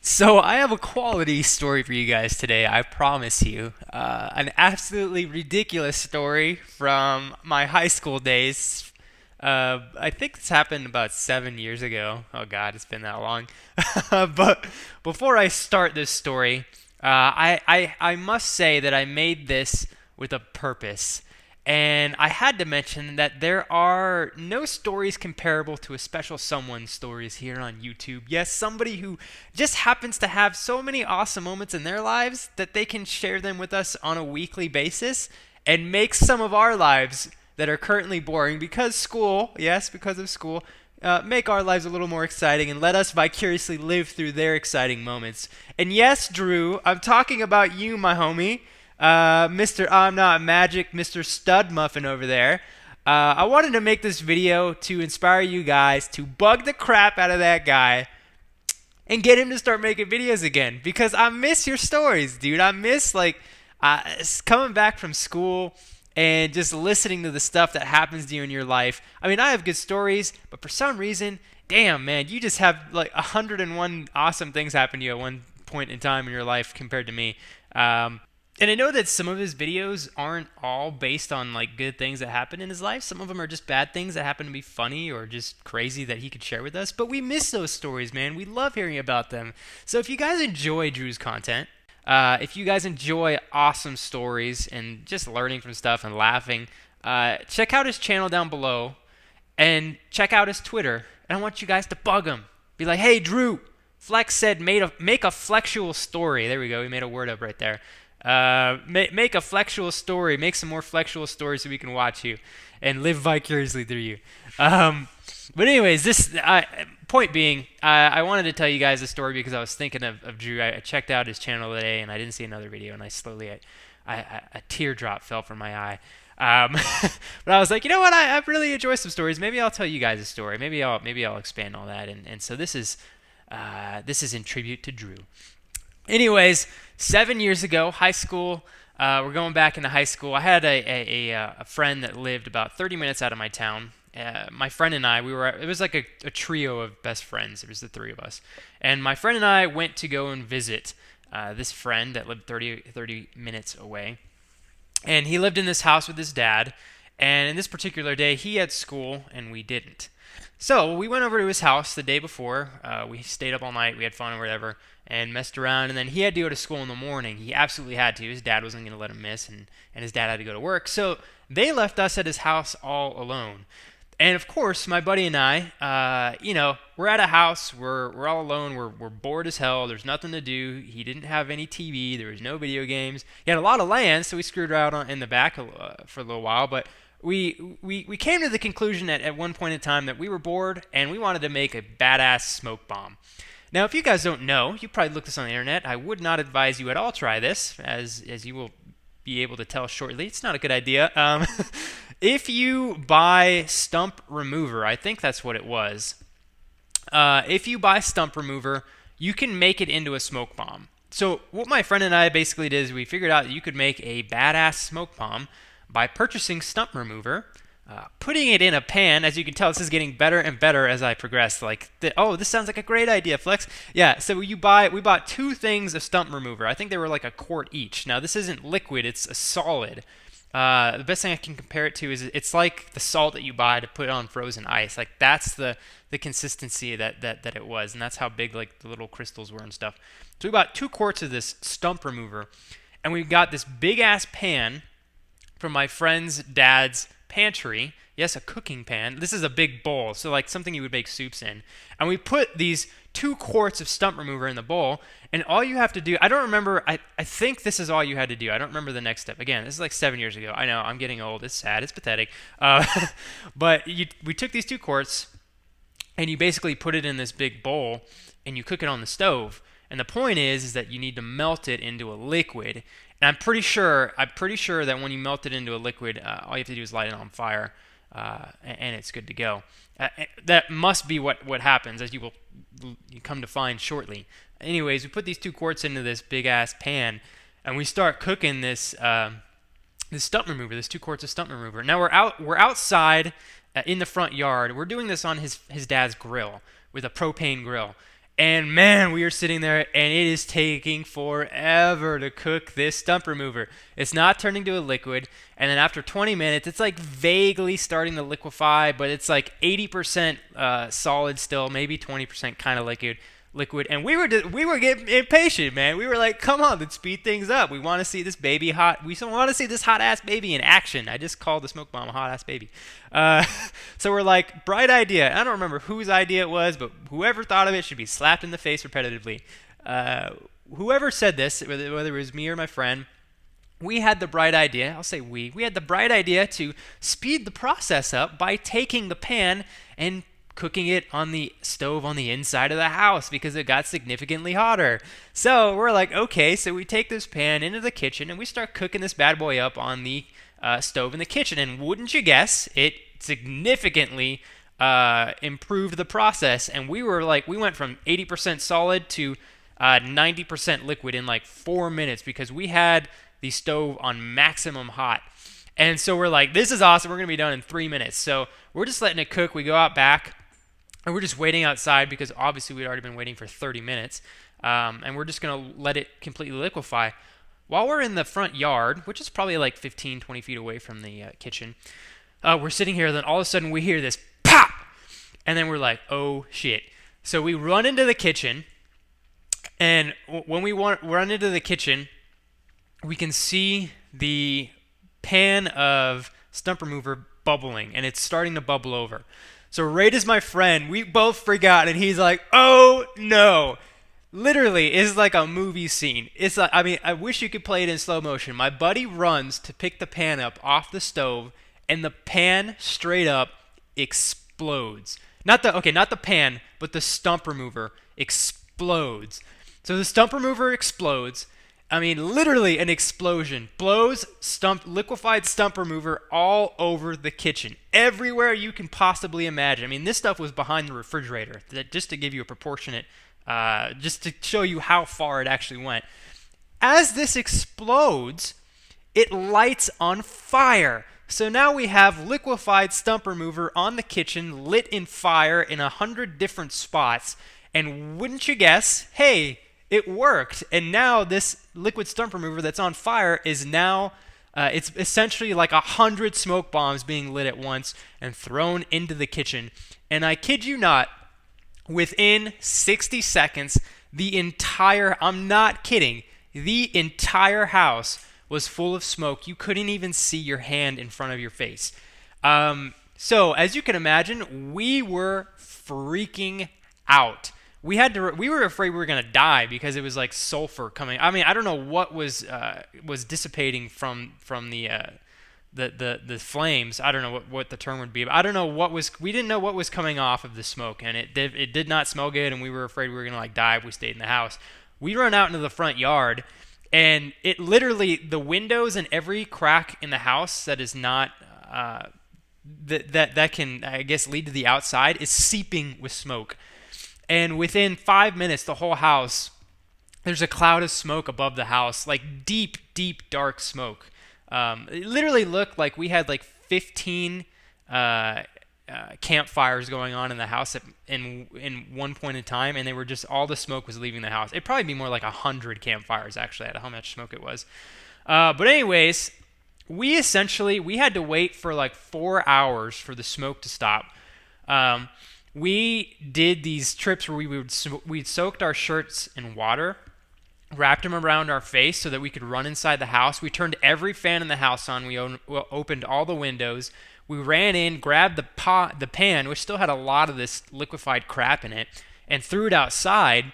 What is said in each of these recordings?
So I have a quality story for you guys today, I promise you. An absolutely ridiculous story from my high school days. I think this happened about 7 years ago. Oh God, it's been that long. But before I start this story, I must say that I made this with a purpose. And I had to mention that there are no stories comparable to a special someone stories here on YouTube. Yes, somebody who just happens to have so many awesome moments in their lives that they can share them with us on a weekly basis and make some of our lives that are currently boring because school, yes, because of school, make our lives a little more exciting and let us vicariously live through their exciting moments. And yes, Drew, I'm talking about you, my homie. Mr. I'm Not Magic, Mr. Stud Muffin over there. I wanted to make this video to inspire you guys to bug the crap out of that guy and get him to start making videos again because I miss your stories, dude. I miss coming back from school and just listening to the stuff that happens to you in your life. I mean, I have good stories, but for some reason, damn man, you just have like 101 awesome things happen to you at one point in time in your life compared to me. And I know that some of his videos aren't all based on like good things that happen in his life. Some of them are just bad things that happen to be funny or just crazy that he could share with us. But we miss those stories, man. We love hearing about them. So if you guys enjoy Drew's content, if you guys enjoy awesome stories and just learning from stuff and laughing, check out his channel down below and check out his Twitter. And I want you guys to bug him. Be like, hey, Drew, Flex said make a flexual story. There we go. We made a word up right there. Make a flexual story. Make some more flexual stories so we can watch you and live vicariously through you. But anyways, this point being, I wanted to tell you guys a story because I was thinking of Drew. I checked out his channel today and I didn't see another video, and a teardrop fell from my eye. But I was like, you know what? I really enjoy some stories. Maybe I'll tell you guys a story. Maybe I'll expand all that. And so this is in tribute to Drew. Anyways, 7 years ago, high school. We're going back into high school. I had a friend that lived about 30 minutes out of my town. My friend and I, it was like a trio of best friends. It was the three of us. And my friend and I went to go and visit this friend that lived 30 minutes away. And he lived in this house with his dad. And in this particular day, he had school and we didn't. So we went over to his house the day before. We stayed up all night. We had fun or whatever and messed around. And then he had to go to school in the morning. He absolutely had to. His dad wasn't going to let him miss, and his dad had to go to work. So they left us at his house all alone. And of course, my buddy and I, we're at a house. We're all alone. We're bored as hell. There's nothing to do. He didn't have any TV. There was no video games. He had a lot of land, so we screwed around in the back for a little while. But we came to the conclusion at one point in time that we were bored and we wanted to make a badass smoke bomb. Now, if you guys don't know, you probably looked this on the internet. I would not advise you at all try this, as you will be able to tell shortly. It's not a good idea. If you buy stump remover, I think that's what it was. If you buy stump remover, you can make it into a smoke bomb. So what my friend and I basically did is we figured out that you could make a badass smoke bomb by purchasing stump remover, putting it in a pan. As you can tell, this is getting better and better as I progress. This sounds like a great idea, Flex. Yeah, so we bought two things of stump remover. I think they were like a quart each. Now, this isn't liquid, it's a solid. The best thing I can compare it to is it's like the salt that you buy to put on frozen ice. Like, that's the consistency that it was, and that's how big like the little crystals were and stuff. So we bought 2 quarts of this stump remover, and we got this big-ass pan from my friend's dad's pantry. Yes, a cooking pan. This is a big bowl, so like something you would make soups in. And we put these 2 quarts of stump remover in the bowl, and all you have to do, I don't remember, I think this is all you had to do. I don't remember the next step. Again, this is like 7 years ago. I know, I'm getting old. It's sad. It's pathetic. But we took these 2 quarts, and you basically put it in this big bowl, and you cook it on the stove. And the point is that you need to melt it into a liquid. And I'm pretty sure that when you melt it into a liquid, all you have to do is light it on fire, and it's good to go. That must be what happens, as you come to find shortly. Anyways, we put these 2 quarts into this big ass pan, and we start cooking this stump remover, this 2 quarts of stump remover. Now we're outside in the front yard. We're doing this on his dad's grill with a propane grill. And man, we are sitting there and it is taking forever to cook this stump remover. It's not turning to a liquid. And then after 20 minutes, it's like vaguely starting to liquefy, but it's like 80% solid still, maybe 20% kind of liquid. And we were getting impatient, man. We were like, come on, let's speed things up. We want to see this baby hot. We want to see this hot ass baby in action. I just called the smoke bomb a hot ass baby. Uh, so we're like, bright idea. I don't remember whose idea it was, but whoever thought of it should be slapped in the face repetitively. Whoever said this, whether it was me or my friend, we had the bright idea, I'll say we had the bright idea to speed the process up by taking the pan and cooking it on the stove on the inside of the house because it got significantly hotter. So we're like, okay, so we take this pan into the kitchen and we start cooking this bad boy up on the stove in the kitchen. And wouldn't you guess, it significantly improved the process. And we went from 80% solid to 90% liquid in like 4 minutes because we had the stove on maximum hot. And so we're like, this is awesome. We're going to be done in 3 minutes. So we're just letting it cook. We go out back and we're just waiting outside because obviously we'd already been waiting for 30 minutes. And we're just going to let it completely liquefy. While we're in the front yard, which is probably like 15, 20 feet away from the kitchen, we're sitting here. Then all of a sudden we hear this pop. And then we're like, oh shit. So we run into the kitchen. And when we run into the kitchen, we can see the pan of stump remover bubbling, and it's starting to bubble over. So right as my friend, we both freak out, and he's like, oh no. Literally, it's like a movie scene. It's like, I mean, I wish you could play it in slow motion. My buddy runs to pick the pan up off the stove, and the pan straight up explodes. Not the pan, but the stump remover explodes. So the stump remover explodes. I mean, literally an explosion. Blows liquefied stump remover all over the kitchen. Everywhere you can possibly imagine. I mean, this stuff was behind the refrigerator, just to give you a proportionate, just to show you how far it actually went. As this explodes, it lights on fire. So now we have liquefied stump remover on the kitchen, lit in fire in 100 different spots. And wouldn't you guess, hey, it worked. And now this liquid stump remover that's on fire is now, it's essentially like 100 smoke bombs being lit at once and thrown into the kitchen. And I kid you not, within 60 seconds, I'm not kidding, the entire house was full of smoke. You couldn't even see your hand in front of your face. So as you can imagine, we were freaking out. We were afraid we were gonna die because it was like sulfur coming. I mean, I don't know what was dissipating from the flames. I don't know what the term would be, but I don't know we didn't know what was coming off of the smoke, and it did not smell good, and we were afraid we were gonna like die if we stayed in the house. We run out into the front yard, and it literally, the windows and every crack in the house that is not that can, I guess, lead to the outside is seeping with smoke. And within 5 minutes, the whole house, there's a cloud of smoke above the house, like deep, deep, dark smoke. It literally looked like we had like 15 campfires going on in the house in one point in time, and they were just, all the smoke was leaving the house. It'd probably be more like 100 campfires, actually, at how much smoke it was. But anyways, we had to wait for like 4 hours for the smoke to stop. We did these trips where we'd soaked our shirts in water, wrapped them around our face so that we could run inside the house. We turned every fan in the house on. We opened all the windows. We ran in, grabbed the pan, which still had a lot of this liquefied crap in it, and threw it outside.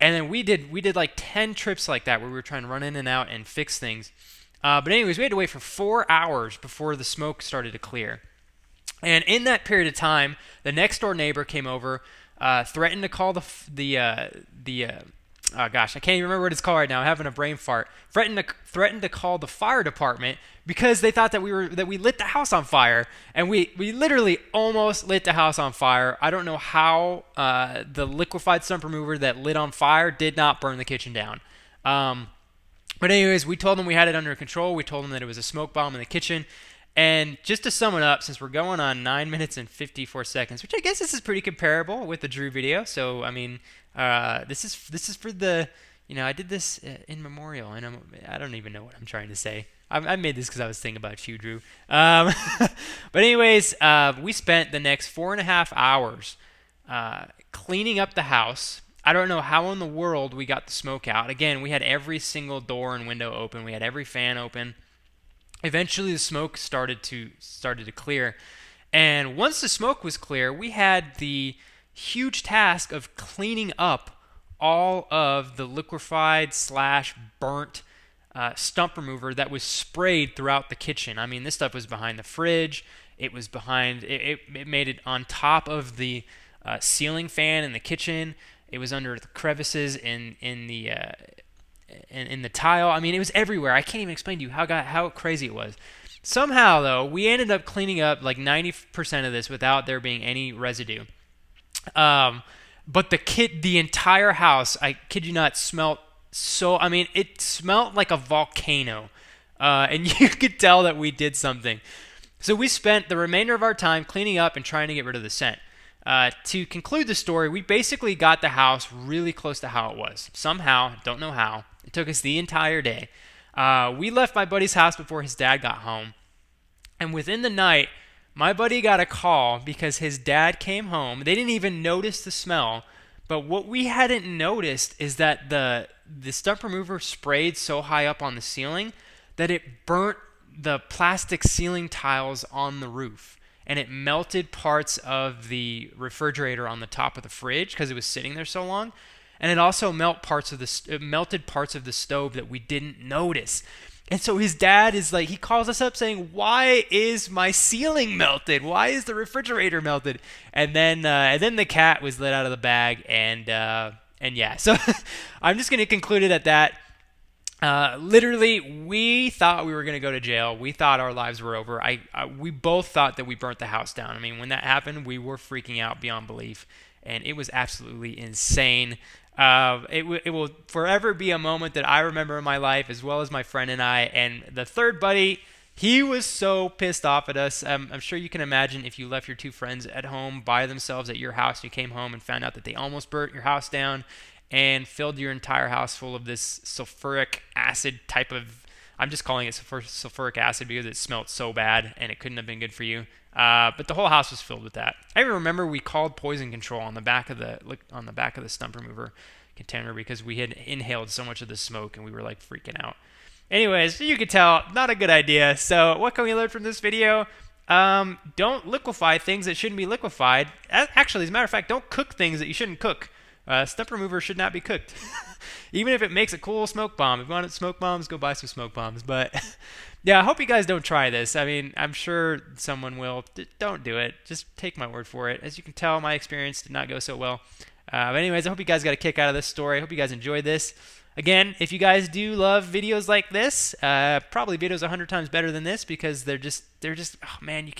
And then we did like 10 trips like that where we were trying to run in and out and fix things. But anyways, we had to wait for 4 hours before the smoke started to clear. And in that period of time, the next door neighbor came over, threatened to call oh gosh, I can't even remember what it's called right now. I'm having a brain fart. Threatened to call the fire department because they thought that we lit the house on fire, and we literally almost lit the house on fire. I don't know how the liquefied stump remover that lit on fire did not burn the kitchen down. But anyways, we told them we had it under control. We told them that it was a smoke bomb in the kitchen. And just to sum it up, since we're going on 9 minutes and 54 seconds, which I guess this is pretty comparable with the Drew video. So, I mean, This is for the, I did this in memorial, and I don't even know what I'm trying to say. I made this because I was thinking about you, Drew. But anyways, we spent the next 4.5 hours cleaning up the house. I don't know how in the world we got the smoke out. Again, we had every single door and window open. We had every fan open. Eventually, the smoke started to clear, and once the smoke was clear, we had the huge task of cleaning up all of the liquefied slash burnt stump remover that was sprayed throughout the kitchen. I mean, this stuff was behind the fridge. It was behind. It made it on top of the ceiling fan in the kitchen. It was under the crevices in the tile. I mean, it was everywhere. I can't even explain to you how crazy it was. Somehow, though, we ended up cleaning up like 90% of this without there being any residue. But the entire house, I kid you not, smelled so. I mean, it smelled like a volcano, and you could tell that we did something. So we spent the remainder of our time cleaning up and trying to get rid of the scent. To conclude the story, we basically got the house really close to how it was. Somehow, don't know how. It took us the entire day. We left my buddy's house before his dad got home. And within the night, my buddy got a call because his dad came home. They didn't even notice the smell. But what we hadn't noticed is that the stump remover sprayed so high up on the ceiling that it burnt the plastic ceiling tiles on the roof. And it melted parts of the refrigerator on the top of the fridge because it was sitting there so long. And it also melted parts of the stove that we didn't notice. And so his dad is like, he calls us up saying, "Why is my ceiling melted? Why is the refrigerator melted?" And then the cat was let out of the bag, and yeah. So I'm just going to conclude it at that. Literally, we thought we were going to go to jail. We thought our lives were over. We both thought that we burnt the house down. I mean, when that happened, we were freaking out beyond belief, and it was absolutely insane. It will forever be a moment that I remember in my life, as well as my friend and I. And the third buddy, he was so pissed off at us. I'm sure you can imagine if you left your two friends at home by themselves at your house, and you came home and found out that they almost burnt your house down and filled your entire house full of this sulfuric acid type of. I'm just calling it sulfuric acid because it smelled so bad and it couldn't have been good for you. But the whole house was filled with that. I even remember we called poison control on the back of the stump remover container because we had inhaled so much of the smoke and we were like freaking out. Anyways, you could tell, not a good idea. So what can we learn from this video? Don't liquefy things that shouldn't be liquefied. Actually, as a matter of fact, don't cook things that you shouldn't cook. Stump remover should not be cooked. Even if it makes a cool smoke bomb. If you want smoke bombs, go buy some smoke bombs. But yeah, I hope you guys don't try this. I mean, I'm sure someone will. Don't do it. Just take my word for it. As you can tell, my experience did not go so well. But anyways, I hope you guys got a kick out of this story. I hope you guys enjoyed this. Again, if you guys do love videos like this, probably videos 100 times better than this because they're just oh man, you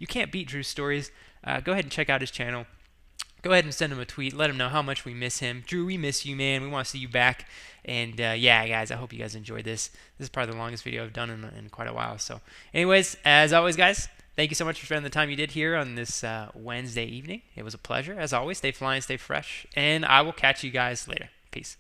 can't beat Drew's stories. Go ahead and check out his channel. Go ahead and send him a tweet. Let him know how much we miss him. Drew, we miss you, man. We want to see you back. And yeah, guys, I hope you guys enjoyed this. This is probably the longest video I've done in quite a while. So anyways, as always, guys, thank you so much for spending the time you did here on this Wednesday evening. It was a pleasure. As always, stay flying, stay fresh. And I will catch you guys later. Peace.